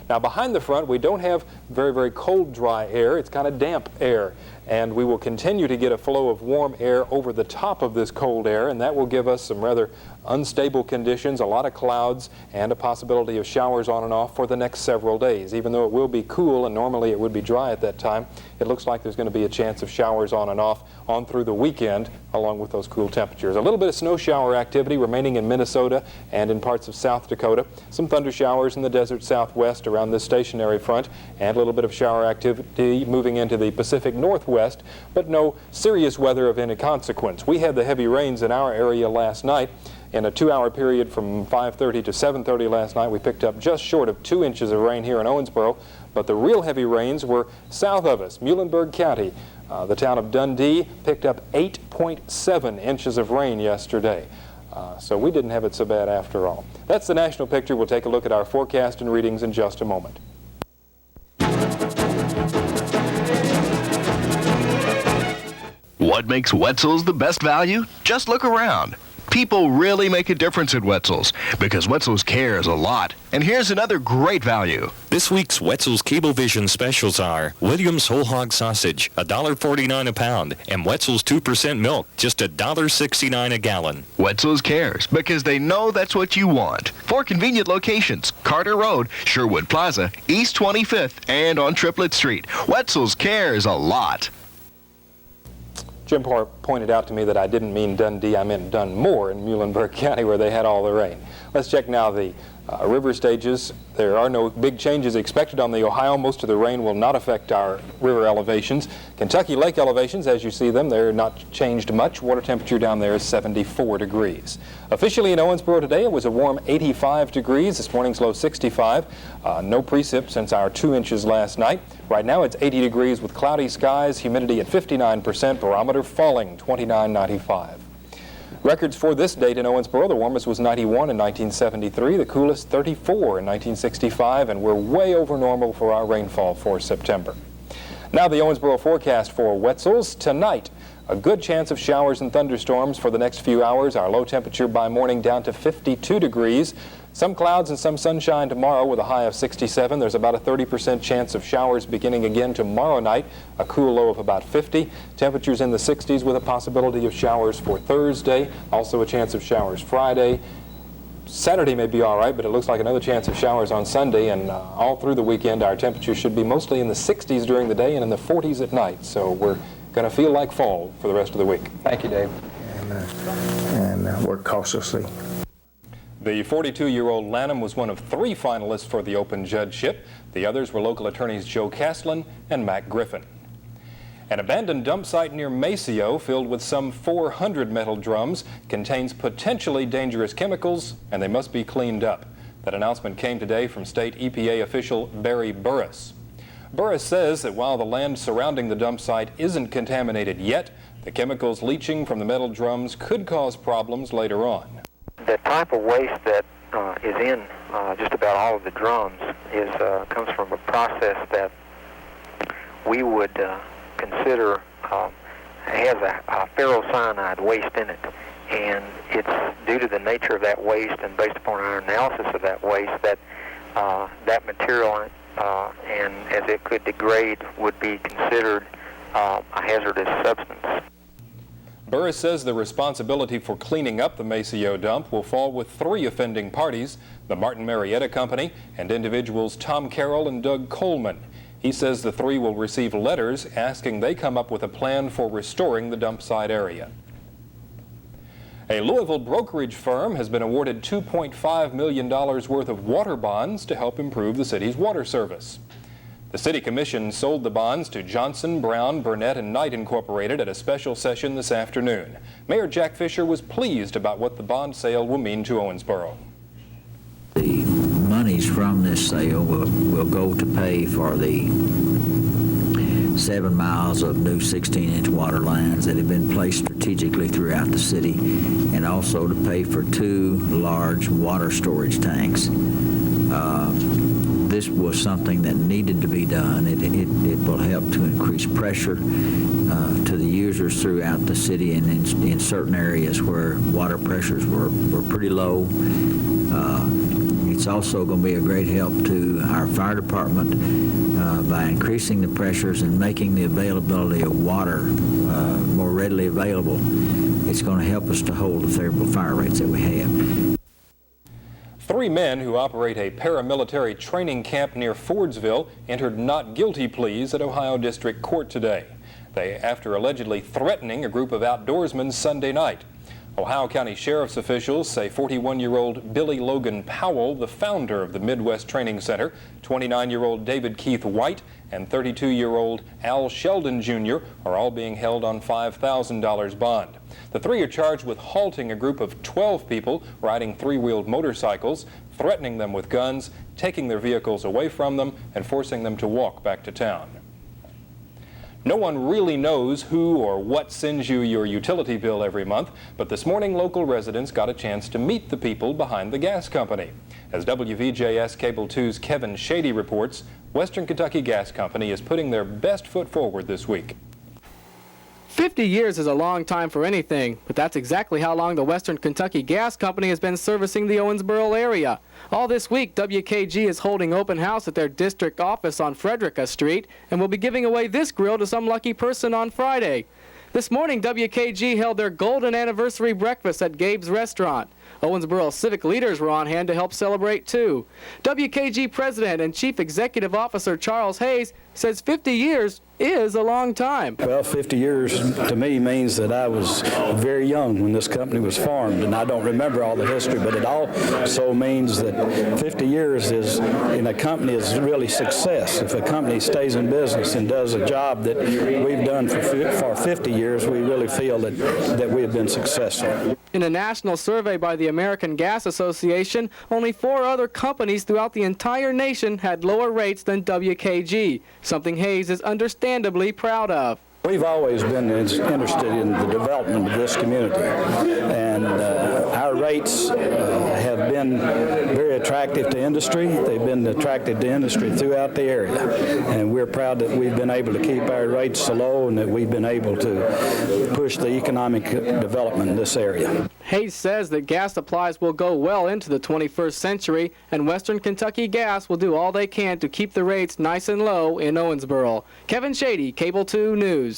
Now behind the front, we don't have very, very cold, dry air. It's kind of damp air. And we will continue to get a flow of warm air over the top of this cold air, and that will give us some rather unstable conditions, a lot of clouds, and a possibility of showers on and off for the next several days. Even though it will be cool and normally it would be dry at that time, it looks like there's going to be a chance of showers on and off on through the weekend along with those cool temperatures. A little bit of snow shower activity remaining in Minnesota and in parts of South Dakota. Some thunder showers in the desert southwest around this stationary front, and a little bit of shower activity moving into the Pacific Northwest, but no serious weather of any consequence. We had the heavy rains in our area last night. In a 2-hour period from 5:30 to 7:30 last night, we picked up just short of 2 inches of rain here in Owensboro, but the real heavy rains were south of us, Muhlenberg County. The town of Dundee picked up 8.7 inches of rain yesterday. So we didn't have it so bad after all. That's the national picture. We'll take a look at our forecast and readings in just a moment. What makes Wetzel's the best value? Just look around. People really make a difference at Wetzel's because Wetzel's cares a lot. And here's another great value. This week's Wetzel's Cablevision specials are Williams Whole Hog Sausage, $1.49 a pound, and Wetzel's 2% milk, just $1.69 a gallon. Wetzel's cares because they know that's what you want. 4 convenient locations: Carter Road, Sherwood Plaza, East 25th, and on Triplet Street. Wetzel's cares a lot. Jim pointed out to me that I didn't mean Dundee, I meant Dunmore in Muhlenberg County where they had all the rain. Let's check now the river stages. There are no big changes expected on the Ohio. Most of the rain will not affect our river elevations. Kentucky lake elevations, as you see them, they're not changed much. Water temperature down there is 74 degrees. Officially in Owensboro today, it was a warm 85 degrees. This morning's low 65. No precip since our 2 inches last night. Right now it's 80 degrees with cloudy skies, humidity at 59%, barometer falling 29.95. Records for this date in Owensboro: the warmest was 91 in 1973, the coolest 34 in 1965, and we're way over normal for our rainfall for September. Now the Owensboro forecast for Wetzel's. Tonight, a good chance of showers and thunderstorms for the next few hours. Our low temperature by morning down to 52 degrees. Some clouds and some sunshine tomorrow with a high of 67. There's about a 30% chance of showers beginning again tomorrow night, a cool low of about 50. Temperatures in the 60s with a possibility of showers for Thursday. Also a chance of showers Friday. Saturday may be all right, but it looks like another chance of showers on Sunday, and all through the weekend our temperatures should be mostly in the 60s during the day and in the 40s at night. So we're going to feel like fall for the rest of the week. Thank you, Dave. And work cautiously. The 42-year-old Lanham was one of 3 finalists for the open judgeship. The others were local attorneys Joe Castlin and Mac Griffin. An abandoned dump site near Maceo, filled with some 400 metal drums, contains potentially dangerous chemicals, and they must be cleaned up. That announcement came today from state EPA official Barry Burris. Burris says that while the land surrounding the dump site isn't contaminated yet, the chemicals leaching from the metal drums could cause problems later on. The type of waste that is in just about all of the drums comes from a process that we would consider has a ferrocyanide waste in it. And it's due to the nature of that waste and based upon our analysis of that waste that that material and as it could degrade would be considered a hazardous substance. Burris says the responsibility for cleaning up the Maceo dump will fall with 3 offending parties, the Martin Marietta Company and individuals Tom Carroll and Doug Coleman. He says the 3 will receive letters asking they come up with a plan for restoring the dump site area. A Louisville brokerage firm has been awarded $2.5 million worth of water bonds to help improve the city's water service. The City Commission sold the bonds to Johnson, Brown, Burnett, and Knight Incorporated at a special session this afternoon. Mayor Jack Fisher was pleased about what the bond sale will mean to Owensboro. The monies from this sale will go to pay for the 7 miles of new 16-inch water lines that have been placed strategically throughout the city, and also to pay for 2 large water storage tanks. This was something that needed to be done. It will help to increase pressure to the users throughout the city and in certain areas where water pressures were pretty low. It's also going to be a great help to our fire department by increasing the pressures and making the availability of water more readily available. It's going to help us to hold the favorable fire rates that we have. 3 men who operate a paramilitary training camp near Fordsville entered not guilty pleas at Ohio District Court today. After allegedly threatening a group of outdoorsmen Sunday night. Ohio County Sheriff's officials say 41-year-old Billy Logan Powell, the founder of the Midwest Training Center, 29-year-old David Keith White, and 32-year-old Al Sheldon Jr. are all being held on $5,000 bond. The 3 are charged with halting a group of 12 people riding 3-wheeled motorcycles, threatening them with guns, taking their vehicles away from them, and forcing them to walk back to town. No one really knows who or what sends you your utility bill every month, but this morning local residents got a chance to meet the people behind the gas company. As WVJS Cable 2's Kevin Shady reports, Western Kentucky Gas Company is putting their best foot forward this week. 50 years is a long time for anything, but that's exactly how long the Western Kentucky Gas Company has been servicing the Owensboro area. All this week, WKG is holding open house at their district office on Frederica Street and will be giving away this grill to some lucky person on Friday. This morning, WKG held their golden anniversary breakfast at Gabe's Restaurant. Owensboro civic leaders were on hand to help celebrate too. WKG President and Chief Executive Officer Charles Hayes says 50 years is a long time. Well, 50 years to me means that I was very young when this company was formed, and I don't remember all the history, but it also means that 50 years is in a company is really success. If a company stays in business and does a job that we've done for 50 years, we really feel that we have been successful. In a national survey by the American Gas Association, only 4 other companies throughout the entire nation had lower rates than WKG, something Hayes is understandably proud of. We've always been interested in the development of this community, and our rates have been very attractive to industry. They've been attractive to industry throughout the area, and we're proud that we've been able to keep our rates so low and that we've been able to push the economic development in this area. Hayes says that gas supplies will go well into the 21st century, and Western Kentucky Gas will do all they can to keep the rates nice and low in Owensboro. Kevin Shady, Cable 2 News.